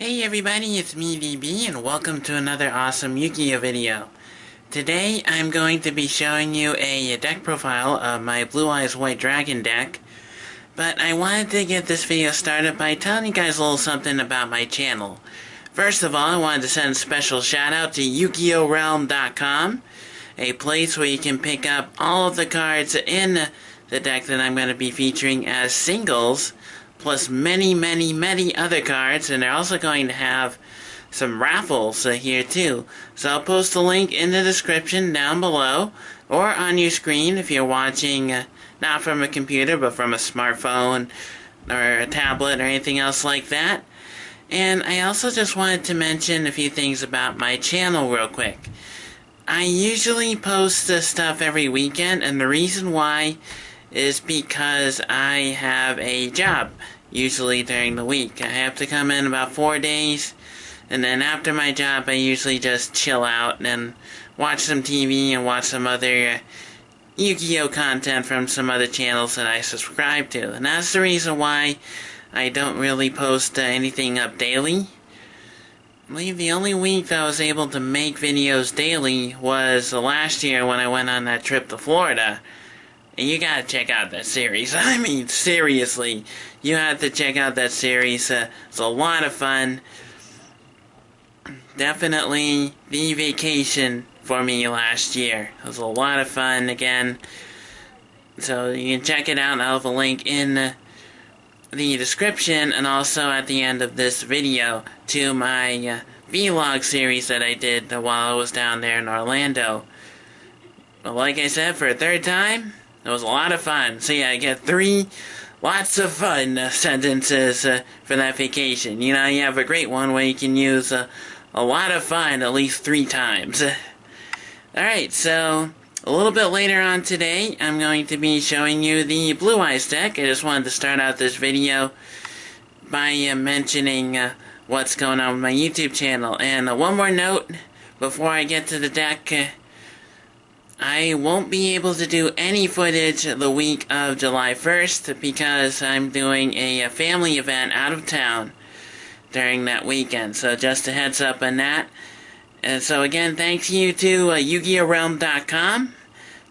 Hey everybody, it's me DB and welcome to another awesome Yu-Gi-Oh video. Today I'm going to be showing you a deck profile of my Blue Eyes White Dragon deck, but I wanted to get this video started by telling you guys a little something about my channel. First of all, I wanted to send a special shout out to YugiOhRealm.com, a place where you can pick up all of the cards in the deck that I'm going to be featuring as singles, plus many other cards, and they're also going to have some raffles here too. So I'll post a link in the description down below, or on your screen if you're watching not from a computer, but from a smartphone, or a tablet, or anything else like that. And I also just wanted to mention a few things about my channel real quick. I usually post this stuff every weekend, and the reason why is because I have a job, usually during the week. I have to come in about 4 days, and then after my job I usually just chill out and watch some TV and watch some other Yu-Gi-Oh content from some other channels that I subscribe to. And that's the reason why I don't really post anything up daily. I believe the only week that I was able to make videos daily was last year when I went on that trip to Florida. And you gotta check out that series. I mean, seriously, you have to check out that series. It's a lot of fun. Definitely the vacation for me last year. It was a lot of fun again. So you can check it out. I'll have a link in the description and also at the end of this video to my vlog series that I did while I was down there in Orlando. But like I said, for a third time, it was a lot of fun. So yeah, I get 3 lots of fun sentences for that vacation. You know, you have a great one where you can use a lot of fun at least 3 times. Alright, so a little bit later on today, I'm going to be showing you the Blue Eyes deck. I just wanted to start out this video by mentioning what's going on with my YouTube channel. And one more note before I get to the deck. I won't be able to do any footage the week of July 1st because I'm doing a family event out of town during that weekend. So just a heads up on that. And so again, thanks you to YugiOhRealm.com.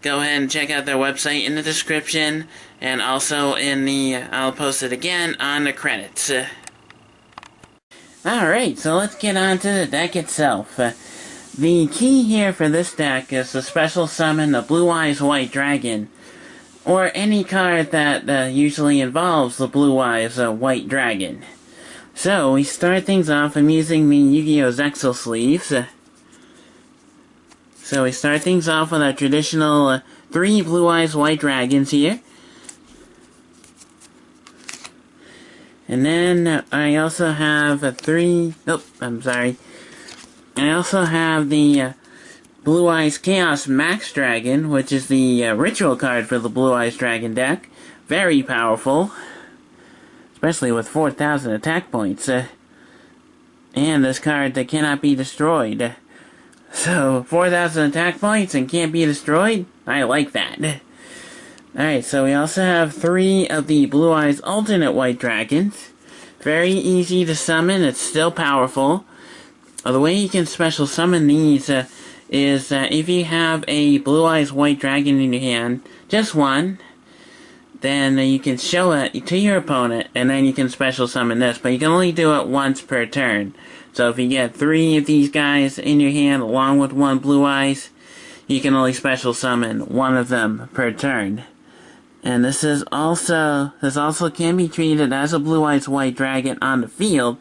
Go ahead and check out their website in the description, and also in the, I'll post it again on the credits. Alright, so let's get on to the deck itself. The key here for this deck is to special summon the Blue Eyes White Dragon, or any card that usually involves the Blue Eyes White Dragon. So, we start things off, I'm using the Yu-Gi-Oh! Zexal sleeves. So we start things off with our traditional 3 Blue Eyes White Dragons here. And then I also have I also have the Blue Eyes Chaos Max Dragon, which is the ritual card for the Blue Eyes Dragon deck. Very powerful, especially with 4,000 attack points. And this card that cannot be destroyed. So, 4,000 attack points and can't be destroyed? I like that. Alright, so we also have 3 of the Blue Eyes alternate White Dragons. Very easy to summon, it's still powerful. The way you can special summon these is that if you have a Blue Eyes White Dragon in your hand, just one, then you can show it to your opponent, and then you can special summon this, but you can only do it once per turn. So if you get 3 of these guys in your hand along with 1 Blue Eyes, you can only special summon 1 of them per turn. And this also can be treated as a Blue Eyes White Dragon on the field,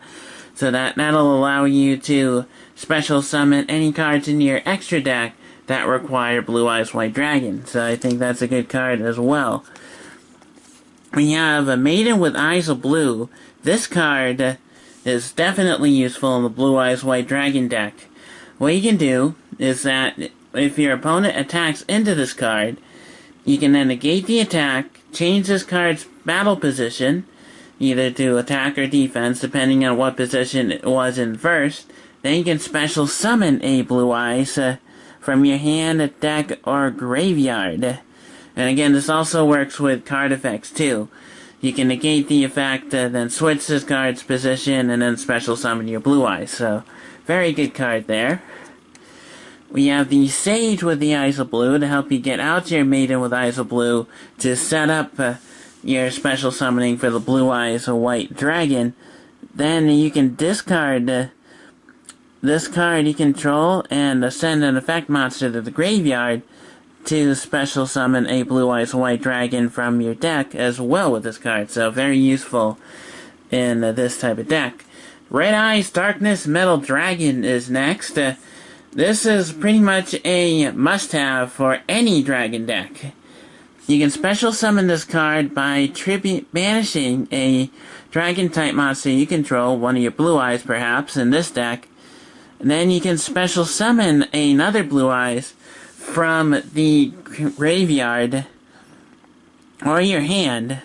so that'll allow you to special summon any cards in your extra deck that require Blue Eyes White Dragon. So I think that's a good card as well. We have a Maiden with Eyes of Blue. This card is definitely useful in the Blue Eyes White Dragon deck. What you can do is that if your opponent attacks into this card, you can then negate the attack, change this card's battle position, either to attack or defense, depending on what position it was in first. Then you can special summon a Blue Eyes from your hand, deck, or graveyard. And again, this also works with card effects too. you can negate the effect, then switch this card's position, and then special summon your Blue Eyes. So, very good card there. We have the Sage with the Eyes of Blue to help you get out your Maiden with Eyes of Blue to set up your special summoning for the Blue Eyes of White Dragon. Then you can discard this card you control and send an effect monster to the graveyard to special summon a Blue Eyes White Dragon from your deck as well with this card. So very useful in this type of deck. Red Eyes Darkness Metal Dragon is next. This is pretty much a must-have for any dragon deck. You can special summon this card by banishing a dragon-type monster you control, one of your Blue Eyes perhaps, in this deck. And then you can special summon another Blue Eyes from the graveyard or your hand,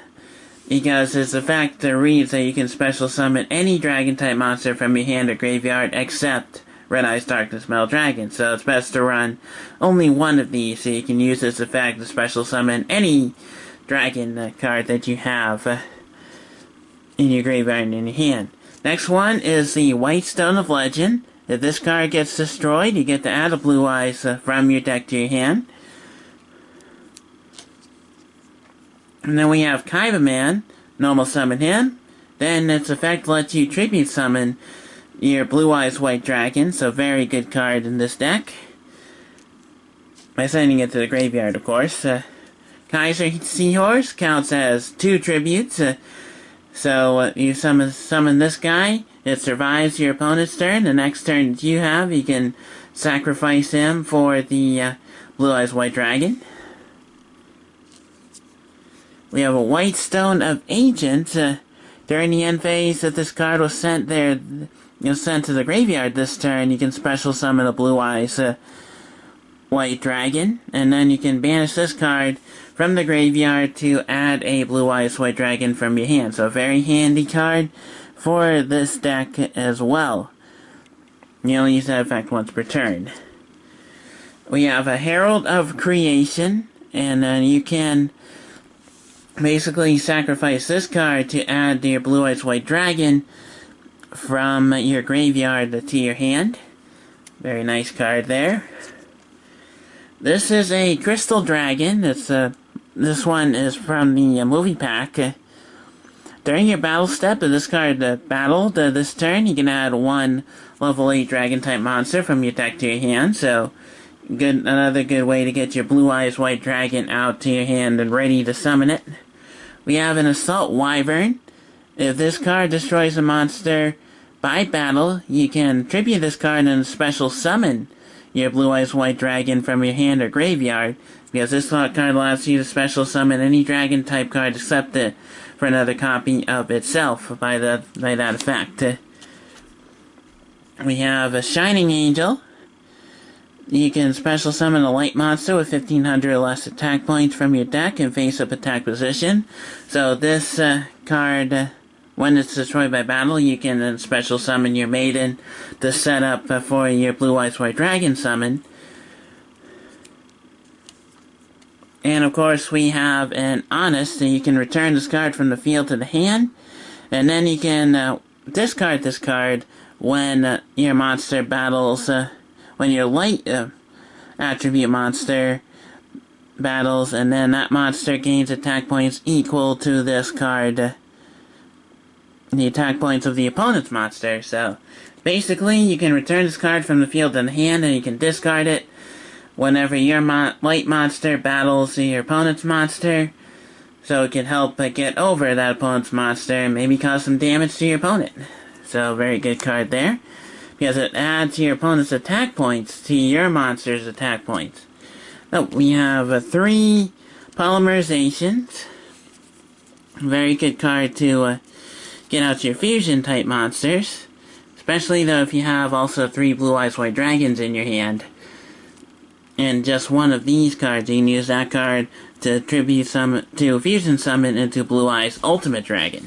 because its effect reads that you can special summon any dragon-type monster from your hand or graveyard except Red Eyes Darkness Metal Dragon. So it's best to run only one of these, so you can use this effect to special summon any dragon card that you have in your graveyard and in your hand. Next one is the White Stone of Legend. If this card gets destroyed, you get to add a Blue Eyes from your deck to your hand. And then we have Kaiba Man. Normal summon him. Then its effect lets you tribute summon your Blue Eyes White Dragon, so very good card in this deck. By sending it to the graveyard, of course. Kaiser Seahorse counts as 2 tributes. So you summon this guy. It survives your opponent's turn. The next turn that you have, you can sacrifice him for the Blue Eyes White Dragon. We have a White Stone of Ancient. During the end phase that this card was sent sent to the graveyard this turn, you can special summon a Blue Eyes White Dragon, and then you can banish this card from the graveyard to add a Blue Eyes White Dragon from your hand. So a very handy card for this deck as well. You only use that effect once per turn. We have a Herald of Creation, and then you can basically sacrifice this card to add to your Blue Eyes White Dragon from your graveyard to your hand. Very nice card there. This is a Crystal Dragon. This one is from the movie pack. During your battle step, if this card battled this turn, you can add 1 level 8 dragon-type monster from your deck to your hand. So, another good way to get your Blue Eyes White Dragon out to your hand and ready to summon it. We have an Assault Wyvern. If this card destroys a monster by battle, you can tribute this card and special summon your Blue Eyes White Dragon from your hand or graveyard, because this card allows you to special summon any dragon-type card except it for another copy of itself by that effect. We have a Shining Angel. You can special summon a light monster with 1500 or less attack points from your deck in face-up attack position. So this card, when it's destroyed by battle, you can then special summon your Maiden to set up for your Blue Eyes White Dragon summon. And of course we have an Honest, so you can return this card from the field to the hand, and then you can discard this card when your monster battles, when your light attribute monster battles, and then that monster gains attack points equal to this card, the attack points of the opponent's monster. So basically you can return this card from the field to the hand, and you can discard it whenever your light monster battles your opponent's monster, so it can help get over that opponent's monster and maybe cause some damage to your opponent. So very good card there, because it adds your opponent's attack points to your monster's attack points. Oh, we have 3 Polymerizations. Very good card to get out your fusion type monsters, especially though if you have also 3 Blue Eyes White Dragons in your hand. And just one of these cards, you can use that card to fusion summon into Blue Eyes Ultimate Dragon.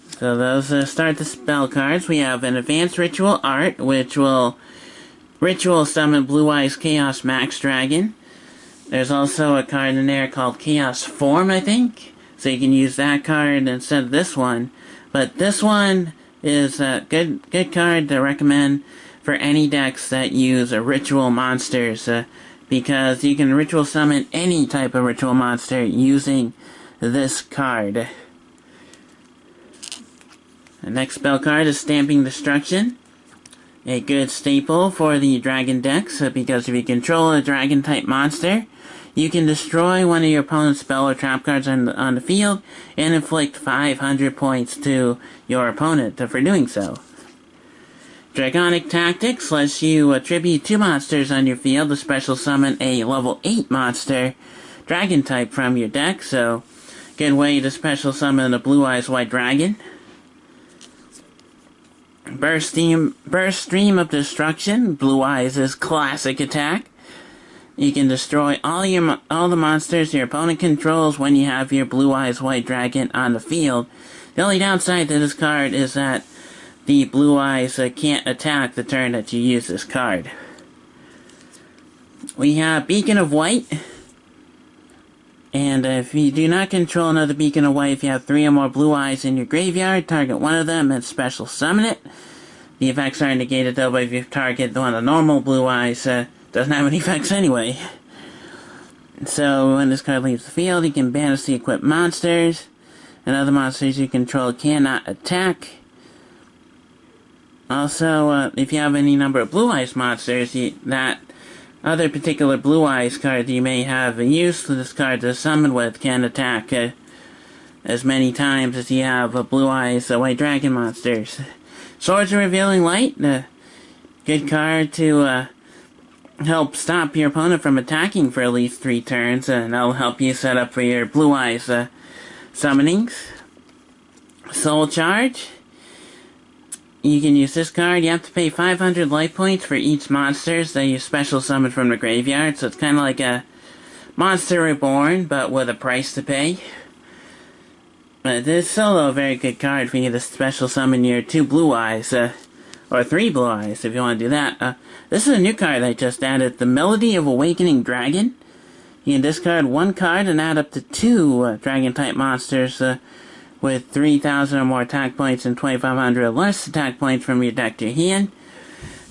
So those start the spell cards. We have an Advanced Ritual Art, which will ritual summon Blue Eyes Chaos Max Dragon. There's also a card in there called Chaos Form, I think, so you can use that card instead of this one. But this one is a good card to recommend for any decks that use ritual monsters, because you can ritual summon any type of ritual monster using this card. The next spell card is Stamping Destruction. A good staple for the dragon decks, because if you control a dragon type monster, you can destroy one of your opponent's spell or trap cards on the field and inflict 500 points to your opponent for doing so. Draconic Tactics lets you attribute 2 monsters on your field to special summon a level 8 monster, dragon type, from your deck, so good way to special summon a Blue Eyes White Dragon. Burst Stream of Destruction, Blue Eyes' classic attack. You can destroy all the monsters your opponent controls when you have your Blue Eyes White Dragon on the field. The only downside to this card is that the Blue Eyes can't attack the turn that you use this card. We have Beacon of White. And if you do not control another Beacon of White, if you have 3 or more Blue Eyes in your graveyard, target one of them and special summon it. The effects are negated though, but if you target one of the normal Blue Eyes, doesn't have any effects anyway. So when this card leaves the field, you can banish the equipped monsters, and other monsters you control cannot attack. Also, if you have any number of Blue Eyes monsters, that other particular Blue Eyes card you may have used this card to summon with can attack as many times as you have Blue Eyes White Dragon monsters. Swords of Revealing Light, good card to help stop your opponent from attacking for at least 3 turns, and that'll help you set up for your Blue Eyes summonings. Soul Charge. You can use this card. You have to pay 500 life points for each monster that you special summon from the graveyard, so it's kind of like a Monster Reborn, but with a price to pay. But this is still a very good card for you to special summon your 2 Blue Eyes, or 3 Blue Eyes if you want to do that. This is a new card I just added, the Melody of Awakening Dragon. You can discard 1 card and add up to 2 Dragon-type monsters with 3,000 or more attack points and 2,500 or less attack points from your deck to your hand.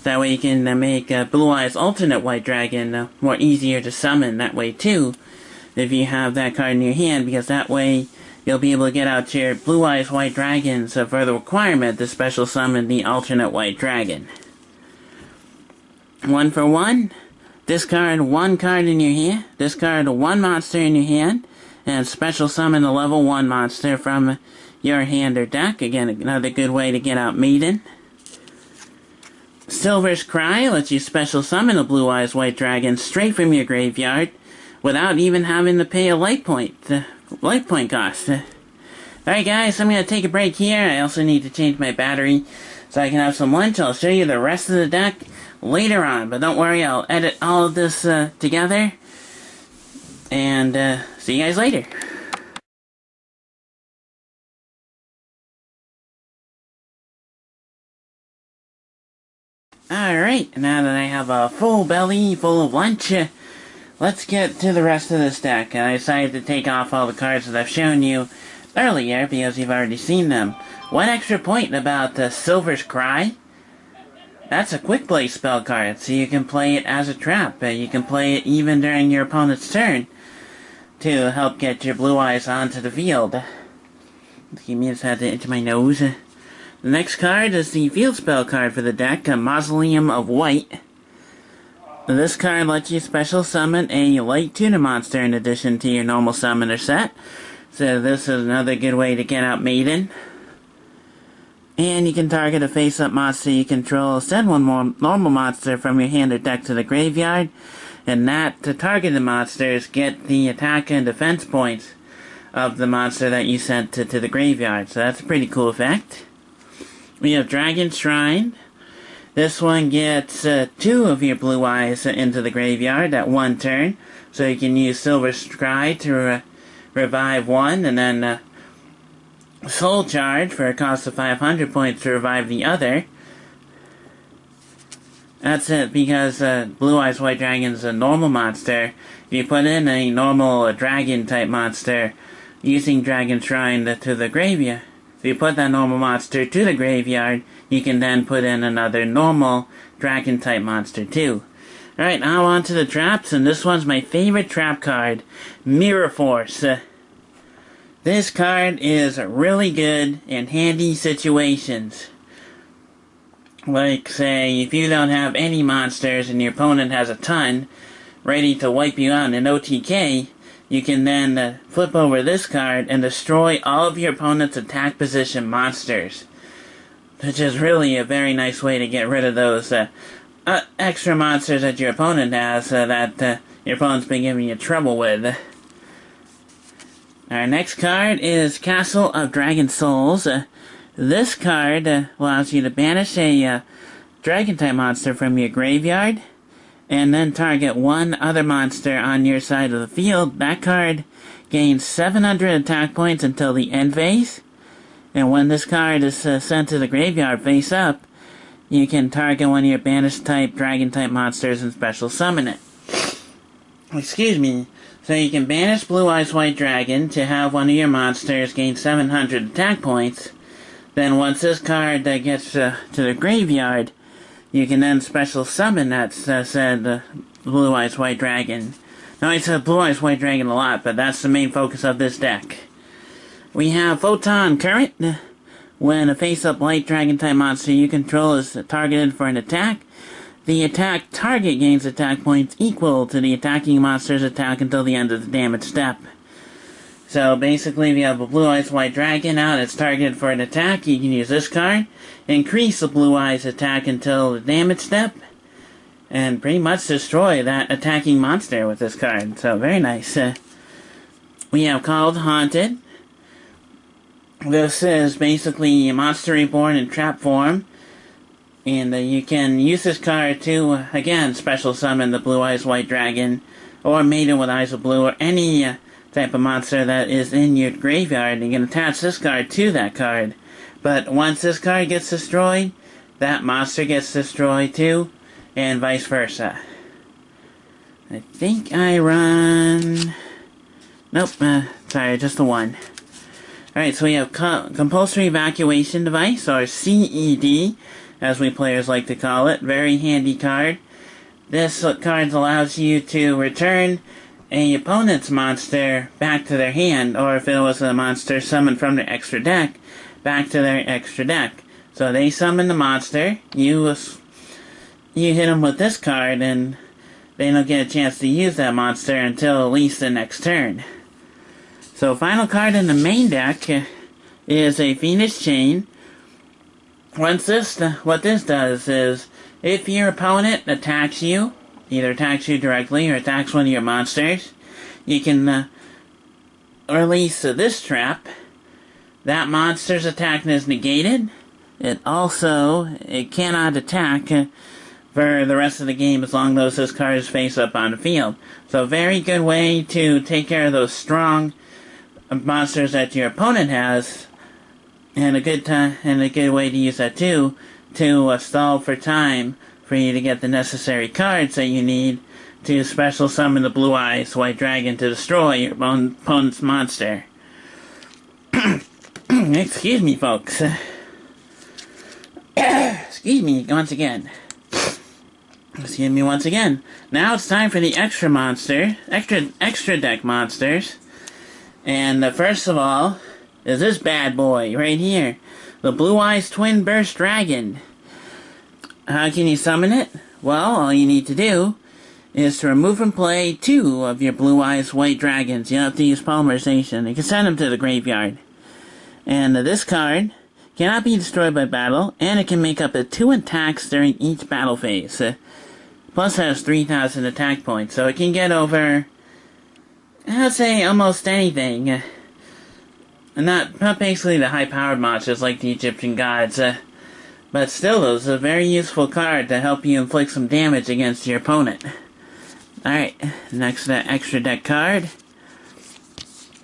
That way you can make Blue Eyes Alternate White Dragon more easier to summon that way too, if you have that card in your hand, because that way you'll be able to get out your Blue Eyes White Dragons for the requirement to special summon the Alternate White Dragon. 1 for 1, discard 1 card in your hand, discard 1 monster in your hand, and special summon a level 1 monster from your hand or deck. Again, another good way to get out Maiden. Silver's Cry lets you special summon a Blue Eyes White Dragon straight from your graveyard without even having to pay a life point cost. Alright guys, I'm going to take a break here. I also need to change my battery so I can have some lunch. I'll show you the rest of the deck later on, but don't worry, I'll edit all of this together. And see you guys later. Alright, now that I have a full belly full of lunch, let's get to the rest of this deck. I decided to take off all the cards that I've shown you earlier because you've already seen them. One extra point about Silver's Cry. That's a quick play spell card, so you can play it as a trap. You can play it even during your opponent's turn to help get your Blue Eyes onto the field. Give me, I just had to into my nose. The next card is the field spell card for the deck, a Mausoleum of White. This card lets you special summon a light tuna monster in addition to your normal summoner set. So this is another good way to get out Maiden. And you can target a face-up monster you control, send 1 more normal monster from your hand or deck to the graveyard, and that to targeted monsters get the attack and defense points of the monster that you sent to the graveyard. So that's a pretty cool effect. We have Dragon Shrine. This one gets 2 of your Blue Eyes into the graveyard at 1 turn. So you can use Silver Cry to revive 1, and then Soul Charge for a cost of 500 points to revive the other. That's it, because Blue Eyes White Dragon's a normal monster. If you put in a normal dragon type monster using Dragon Shrine to the graveyard. If you put that normal monster to the graveyard, you can then put in another normal Dragon-type monster too. Alright, now on to the traps, and this one's my favorite trap card, Mirror Force. This card is really good in handy situations. Like, say, if you don't have any monsters and your opponent has a ton, ready to wipe you out in OTK, you can then flip over this card and destroy all of your opponent's attack position monsters. Which is really a very nice way to get rid of those extra monsters that your opponent has that your opponent's been giving you trouble with. Our next card is Castle of Dragon Souls. This card allows you to banish a Dragon-type monster from your graveyard, and then target one other monster on your side of the field. That card gains 700 attack points until the end phase, and when this card is sent to the graveyard face up, you can target one of your banished-type Dragon-type monsters and special summon it. Excuse me. So you can banish Blue Eyes White Dragon to have one of your monsters gain 700 attack points. Then once this card gets to the graveyard, you can then special summon that said Blue Eyes White Dragon. Now I said Blue Eyes White Dragon a lot, but that's the main focus of this deck. We have Photon Current. When a face-up light Dragon-type monster you control is targeted for an attack, the attack target gains attack points equal to the attacking monster's attack until the end of the damage step. So basically, if you have a Blue Eyes White Dragon out that's targeted for an attack, you can use this card, increase the Blue Eyes attack until the damage step, and pretty much destroy that attacking monster with this card. So very nice. We have Called Haunted. This is basically a Monster Reborn in trap form. And you can use this card to, again, special summon the Blue Eyes White Dragon, or Maiden with Eyes of Blue, or any type of monster that is in your graveyard. You can attach this card to that card. But once this card gets destroyed, that monster gets destroyed too, and vice versa. I think I run... Nope, sorry, just the one. Alright, so we have Compulsory Evacuation Device, or CED, as we players like to call it. Very handy card. This card allows you to return a opponent's monster back to their hand, or if it was a monster summoned from their extra deck, back to their extra deck. So they summon the monster, you hit them with this card, and they don't get a chance to use that monster until at least the next turn. So final card in the main deck is a Phoenix Chain. What this does is, if your opponent attacks you, either attacks you directly or attacks one of your monsters, you can release this trap. That monster's attack is negated. It cannot attack for the rest of the game as long as this card is face up on the field. So very good way to take care of those strong monsters that your opponent has, and a good way to use that too, to stall for time for you to get the necessary cards that you need to special summon the Blue Eyes White Dragon to destroy your opponent's monster. Excuse me, folks. Excuse me once again. Excuse me once again. Now it's time for the extra deck monsters. And first of all is this bad boy right here, the Blue Eyes Twin Burst Dragon. How can you summon it? Well, all you need to do is to remove from play 2 of your Blue Eyes White Dragons. You don't have to use polymerization. You can send them to the graveyard. And this card cannot be destroyed by battle, and it can make up to 2 attacks during each battle phase. Plus has 3,000 attack points, so it can get over, I'd say, almost anything. Not basically the high-powered monsters like the Egyptian gods, but still, it's a very useful card to help you inflict some damage against your opponent. Alright, next extra deck card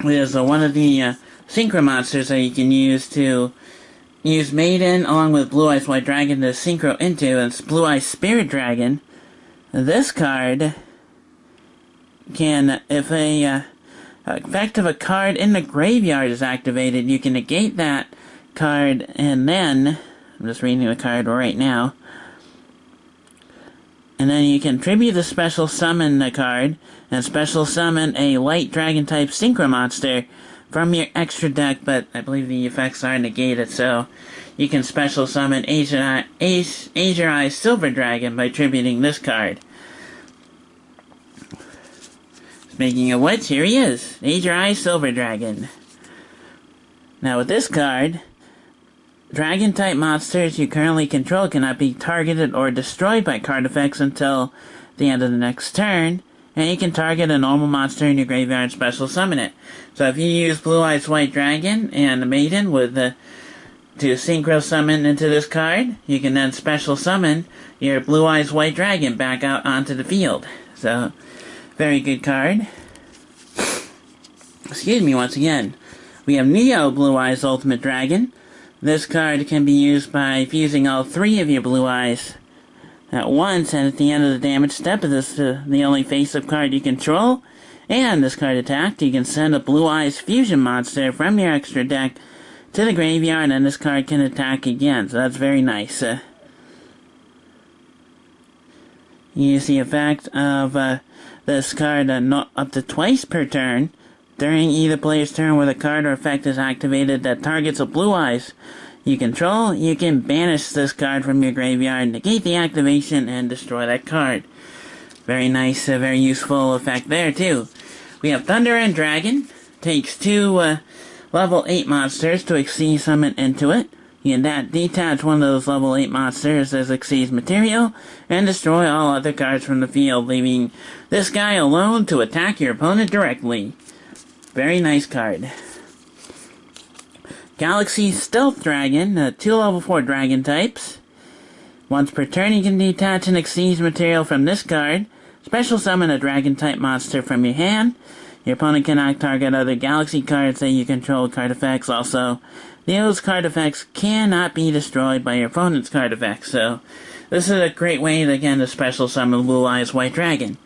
is one of the Synchro monsters that you can use to use Maiden along with Blue Eyes White Dragon to synchro into, and it's Blue Eyes Spirit Dragon. This card can, if a effect of a card in the graveyard is activated, you can negate that card, and then, I'm just reading the card right now, and then you can tribute the special summon the card, and special summon a light dragon type synchro monster from your extra deck, but I believe the effects are negated, so you can special summon Azure Eyes Silver Dragon by tributing this card. Speaking of which, here he is, Azure Eyes Silver Dragon. Now with this card, Dragon-type monsters you currently control cannot be targeted or destroyed by card effects until the end of the next turn, and you can target a normal monster in your graveyard and special summon it. So if you use Blue Eyes White Dragon and the Maiden with to synchro summon into this card, you can then special summon your Blue Eyes White Dragon back out onto the field. So, very good card. Excuse me once again. We have Neo Blue Eyes Ultimate Dragon. This card can be used by fusing all 3 of your Blue Eyes at once, and at the end of the damage step, if this is the only face-up card you control, and this card attacked, you can send a Blue Eyes Fusion monster from your extra deck to the graveyard, and this card can attack again, so that's very nice. You use the effect of this card up to twice per turn. During either player's turn where the card or effect is activated that targets a Blue Eyes you control, you can banish this card from your graveyard, negate the activation, and destroy that card. Very nice, very useful effect there, too. We have Thunder and Dragon. Takes 2 level 8 monsters to Exceed Summon into it. You can detach one of those level 8 monsters as Exceeds material, and destroy all other cards from the field, leaving this guy alone to attack your opponent directly. Very nice card. Galaxy Stealth Dragon, 2 level 4 dragon types. Once per turn you can detach an Exceeds material from this card, special summon a dragon type monster from your hand. Your opponent cannot target other Galaxy cards that you control card effects. Also, those card effects cannot be destroyed by your opponent's card effects, so this is a great way to, again, to special summon Blue Eyes White Dragon.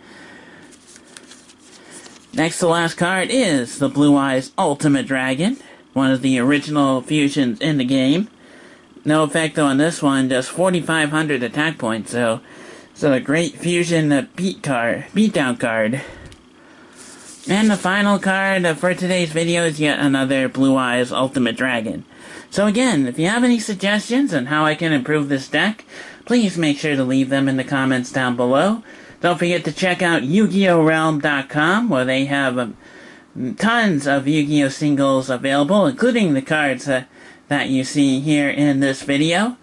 Next to last card is the Blue Eyes Ultimate Dragon, one of the original fusions in the game. No effect on this one, just 4,500 attack points, so it's a great fusion beatdown card. And the final card for today's video is yet another Blue Eyes Ultimate Dragon. So again, if you have any suggestions on how I can improve this deck, please make sure to leave them in the comments down below. Don't forget to check out YugiOhRealm.com, where they have tons of Yu-Gi-Oh! Singles available, including the cards that you see here in this video.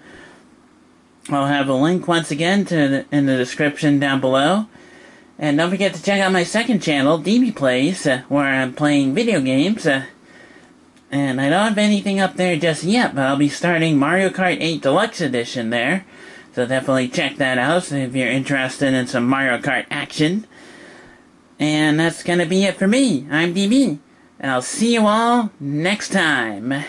I'll have a link once again in the description down below. And don't forget to check out my second channel, DB Plays, where I'm playing video games. And I don't have anything up there just yet, but I'll be starting Mario Kart 8 Deluxe Edition there. So definitely check that out if you're interested in some Mario Kart action. And that's going to be it for me. I'm DB, and I'll see you all next time.